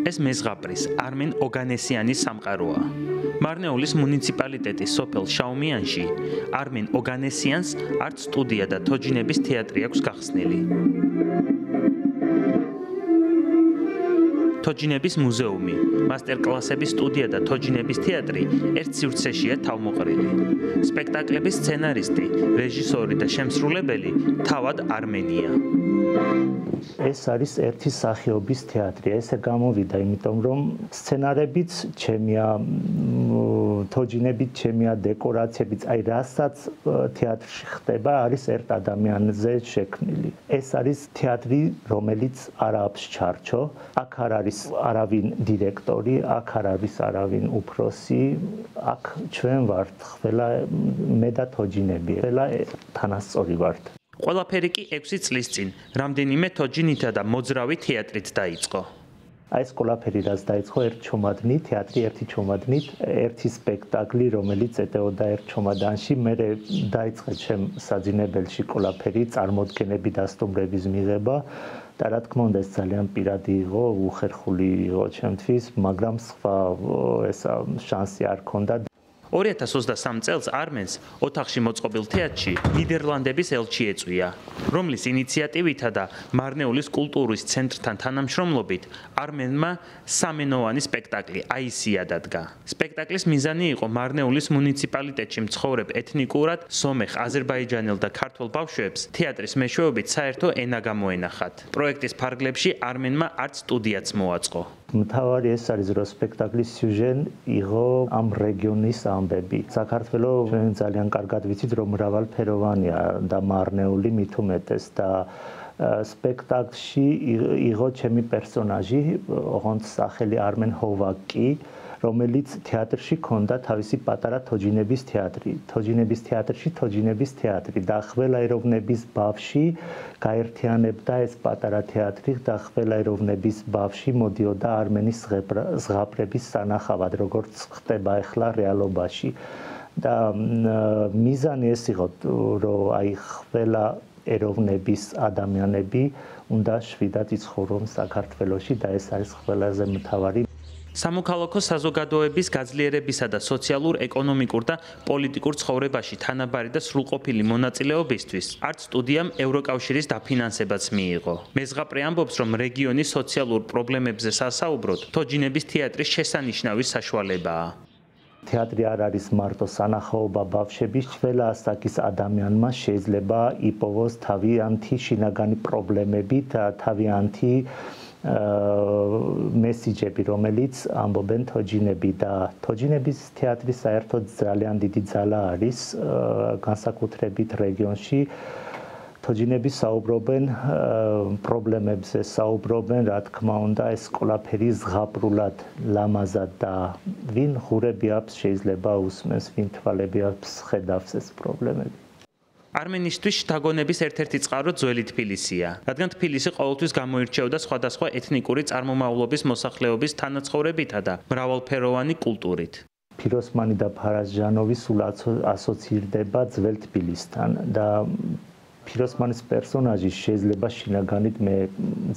ეს მეზღაპრის არმენ ოგანესიანის სამყაროა. მარნეულის მუნიციპალიტეტის სოფელ შაუმიანში არმენ ოგანესიანს არც სტუდია და თოჯინების თეატრი აქვს გახსნილი. თოჯინების მუზეუმი, მასტერკლასების სტუდია და თოჯინების თეატრი ერთ სივრცეშია თავმოყრილი. სპექტაკლების სცენარისტი, რეჟისორი და შემსრულებელი თავად არმენია. ეს არის ერთი სახეობის თეატრი. ესე გამოვიდა, იმიტომ რომ სცენარებიც ჩემია, თოჯინებით ჩემია, დეკორაციებიც, აი რასაც თეატრში ხდება, არის ერთ ადამიანზე შექმნილი. ეს არის თეატრი, რომელიც არ აქვს ჩარჩო, აქ არ არის არავინ დირექტორი, აქ არ არის არავინ უფროსი, აქ ჩვენ ვართ ყველა მე და თოჯინები, ყველა თანასწორი ვართ. ყველაფერი კი 6 წლის წინ რამდენიმე თოჯინითა და მოძრავი თეატრით დაიწყო. აი ეს ყველაფერი რაც დაიწყო ერთ ჩომადნით, თეატრი ერთი ჩომადნით, ერთი სპექტაკლი, რომელიც ეტეოდა ერთ ჩომადანში, მე დაიწყე ჩემ საძინებელში ყველაფერი, წარმოდგენები და სტუმრების მიღება და რა თქმა უნდა ეს ძალიან პირადი იყო, უხერხული იყო ჩემთვის, მაგრამ სხვა ესა შანსი არ ქონდა. 2023 წელს არმენს ოთახში მოწყობილ თეატრში ნიდერლანდების ელჩი ეწვია, რომლის ინიციატივითა და მარნეულის კულტურის ცენტრთან თანამშრომლობით არმენმა სამენოვანი სპექტაკლი აისია დადგა. სპექტაკლის მიზანი იყო მარნეულის მუნიციპალიტეტში მცხოვრებ ეთნიკურად სომეხ, აზერბაიჯანელ და ქართველ ბავშვებს თეატრის მეშვეობით საერთო ენა გამოენახათ. პროექტის ფარგლებში არმენმა არც სტუდიაც მოაწყო. მთავარი ეს არის, რომ სპექტაკლის სიუჟეტი იყო ამ რეგიონის ამბები. საქართველოს ჩვენ ძალიან კარგად ვიცით, რომ მრავალფეროვანია და მარნეული მით უმეტეს და სპექტაკლში იყო ჩემი პერსონაჟი, ოღონდ სახელი არმენ ჰოვაკი, რომელიც თეატრში ქონდა თავისი პატარა თოჯინების თეატრი. თოჯინების თეატრში თოჯინების თეატრი და ყველა ეროვნების ბავშვი გაერთიანებდა ეს პატარა თეატრი და ყველა ეროვნების ბავშვი მოდიოდა არმენის ზღაპრების სანახავად, როგორც ხდება ახლა რეალობაში. და მიზანი ეს იყო, რომ აი ყველა ეროვნების ადამიანები უნდა შვიდად იცხოვრონ საქართველოში და ეს არის ყველაზე მთავარი. სამოქალაქო საზოგადოების გაძლიერებისა და სოციალურ-ეკონომიკურ და პოლიტიკურ ცხოვრებაში თანაბარი და სრულყოფილი მონაწილეობისთვის არც სტუდიამ ევროკავშირის დაფინანსებაც მიიღო. მეზღაპრე ამბობს, რომ რეგიონის სოციალურ პრობლემებზე სასაუბროდ თოჯინების თეატრის შესანიშნავი საშუალებაა. თეატრი არ არის მარტო სანახაობა ბავშვების, ყველა ასაკის ადამიანმა შეიძლება იპოვოს თავიანთი შინაგანი პრობლემები და თავიანთი მესიჯები, რომელიც ამბობენ თოჯინები და თოჯინების თეატრი საერთოდ ძალიან დიდი ძალა არის განსაკუთრებით რეგიონში. თოჯინები საუბრობენ პრობლემებზე, საუბრობენ, რა თქმა უნდა, ეს ყველაფერი ზღაპრულად, ლამაზად და ვინ ღურები აქვს შეიძლება უსმენს, ვინ თვალები აქვს ხედავს ეს პრობლემები. არმენისთვის შთაგონების ერთ-ერთი წყარო ძველი თბილისია, რადგან თბილისი ყოველთვის გამოირჩეოდა სხვადასხვა ეთნიკური წარმომავლობის მოსახლეობის თანაცხოვრებითა და მრავალფეროვანი კულტურით. ფიროსმანი და ფარაზჯანოვი სულ ასოცირდება ძველ თბილისთან და ფიროსმანის პერსონაჟი შეიძლება შინაგანით მე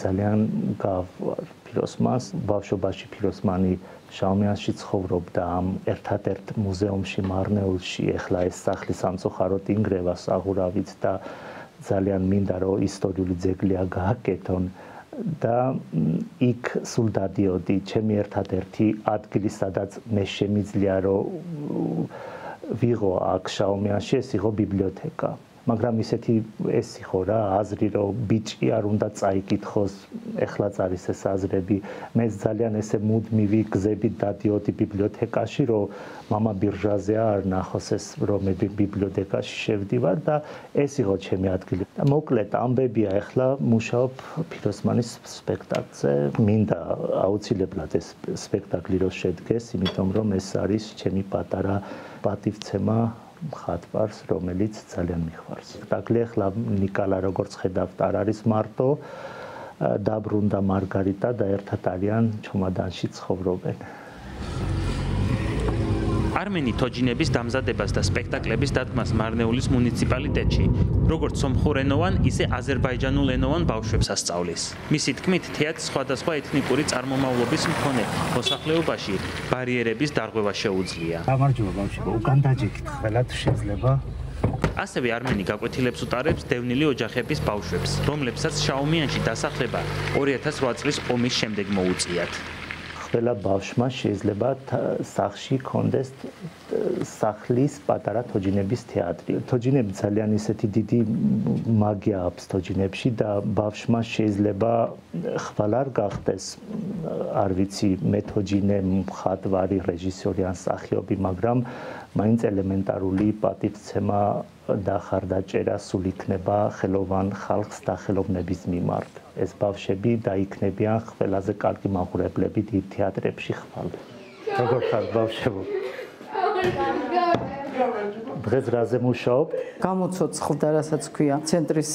ძალიან გავარ ფიროსმანს. ბავშვობაში ფიროსმანი შაუმიანში ცხოვრობდა ამ ერთადერთ მუზეუმში მარნეულში, ეხლა ეს სახლი სამწუხაროდ ინგრევა საღურავით და ძალიან მინდა რომ ისტორიული ძეგლი გააკეთონ და იქ სულ დადიოდი, ჩემი ერთადერთი ადგილი, სადაც მე შემიძლია რომ ვიღო აქ შაუმიანში, ეს იყო ბიბლიოთეკა. მაგრამ ისეთი ეს იყო რა აზრი რომ ბიჭი არ უნდა წაიკითხოს, ეხლაც არის ეს აზრები. მე ძალიან ესე მუდმივი გზებით დადიოდი ბიბლიოთეკაში, რომ მამა ბირჟაზე არ ნახოს ეს რომ მე ბიბლიოთეკაში შევდივარ და ეს იყო ჩემი ადგილი. და მოკლედ ამბებია, ეხლა მუშაობ ფიროსმანის სპექტაკლზე. მინდა აუცილებლად ეს სპექტაკლი რომ შედგეს, იმიტომ რომ ეს არის ჩემი პატარა პატივცემა მხატვარს, რომელიც ძალიან მიყვარს. სპექტაკლი ახლა ნიკალა როგორც ხედავთ არ არის მარტო, დაბრუნდა მარგარიტა და ერთად არიან ჩომადანში ცხოვრობენ. არმენი თოჯინების დამზადებას და სპექტაკლების დადგმას მარნეულის მუნიციპალიტეტში, როგორც სომხურენოვან, ისე აზერბაიჯანულენოვან ბავშვებს ასწავლის. მისი თქმით, თეატრს სხვადასხვა ეთნიკური წარმომავლობის მქონე მოსახლეობაში ბარიერების დარღვევა შეუძლია. გამარჯობა ბავშვებო, უკან დაჯექით, ყველათ შეიძლება. ასევე არმენი გაკვეთილებს უტარებს დევნილი ოჯახების ბავშვებს, რომლებსაც შაუმიანში დასახლება 2008 წლის ომის შემდეგ მოუწიათ. ყველა ბავშვმა შეიძლება სახლში კონდეს სახლის პატარა თოჯინების თეატრი. თოჯინები ძალიან ისეთი დიდი მაგია აქვს თოჯინებში და ბავშვმა შეიძლება ხვალ არ გახდეს, არ ვიცი, მეთოჯინე, მხატვარი, რეჟისორი ან მსახიობი, მაგრამ მაინც ელემენტარული პატივცემა და ხარდაჭერა სულ იქნება ხელოვან ხალხს და ხელოვნების მიმართ. ეს ბავშვები დაიქნებიან ყველაზე კარგი მაყურებლები დიდ თეატრებში ხვალ. როგორ ხართ ბავშვებო? დღეს რაზე მუშაობ? გამოცოცხლდა, რასაც ქვია, ცენტრის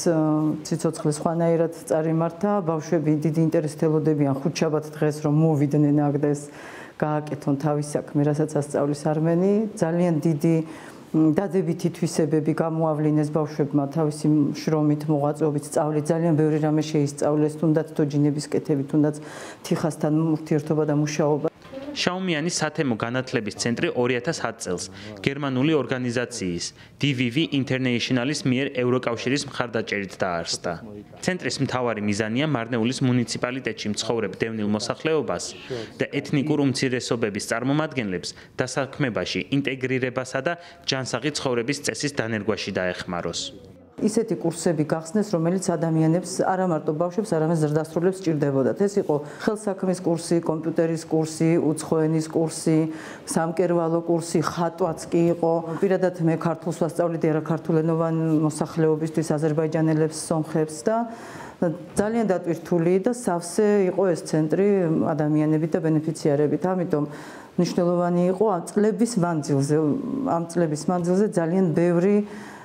ციცოცხლის ხვანაირად წარიმართა, ბავშვები დიდი ინტერესით ელოდებიან ხუთშაბათ დღეს რომ მოვიდნენ აქდეს, გააკეთონ თავის საქმე, რასაც ასწავლის არმენი, ძალიან დიდი დადებითი თვისებები გამოავლინეს ბავშვებმა თავისი შრომით, მოღვაწეობით, სწავლით, ძალიან ბევრი რამე შეისწავლეს, თუნდაც თოჯინების კეთებით, თუნდაც თიხასთან ურთიერთობა და მუშაობა. შაუმიანის სათემო განათლების ცენტრი 2010 წელს გერმანული ორგანიზაციის DVV International-ის მიერ ევროკავშირის მხარდაჭერით დაარსდა. ცენტრის მთავარი მიზანია მარნეულის მუნიციპალიტეტში მცხოვრებ დევნილ მოსახლეობას და ეთნიკურ უმცირესობების წარმომადგენლებს დასაქმებაში ინტეგრირებასა და ჯანსაღი ცხოვრების წესის დანერგვაში დაეხმაროს. ისეთი კურსები გახსნეს, რომელიც ადამიანებს არა მარტო ბავშვებს, არამედ ზრდასრულებს სჭირდებოდათ. ეს იყო ხელსაქმის კურსი, კომპიუტერის კურსი, უცხოენის კურსი, სამკერვალო კურსი, ხატვაც კი იყო. პირადად მე ქართულს ვასწავლდი არაქართულენოვან მოსახლეობისთვის, აზერბაიჯანელებს, სომხებს და ძალიან დატვირთული და სავსე იყო ეს ცენტრი ადამიანებით და ბენეფიციარებით. ამიტომ მნიშვნელოვანი იყო ამ წლების მანძილზე ძალიან ბევრი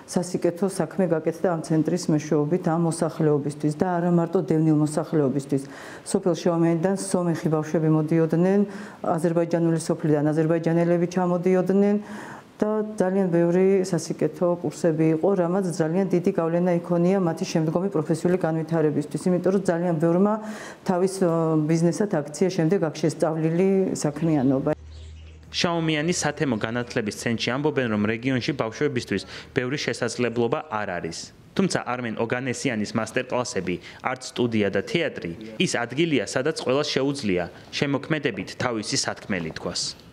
სასიკეთო საქმე გაკეთდა ამ ცენტრის მეშვეობით ამ მოსახლეობისთვის და არა მარტო დევნილ მოსახლეობისთვის. სოფელ შაუმიანიდან სომეხი ბავშვები მოდიოდნენ, აზერბაიჯანული სოფლიდან აზერბაიჯანელები ჩამოდიოდნენ და ძალიან ბევრი სასიკეთო კურსები იყო, რამაც ძალიან დიდი გავლენა იქონია მათი შემდგომი პროფესიული განვითარებისთვის, იმიტომ რომ ძალიან ბევრმა თავის ბიზნესად აქცია შემდეგ აქ შესწავლილი საქმიანობა. შაუმიანის სათემო განათლების ცენტრში ამბობენ, რომ რეგიონში ბავშვებისთვის ბევრი შესაძლებლობა არ არის. თუმცა არმენ ოგანესიანის მასტერკლასები, არტ სტუდია და თეატრი ის ადგილია, სადაც ყველას შეუძლია შემოქმედებით თავისი სათქმელი თქვას.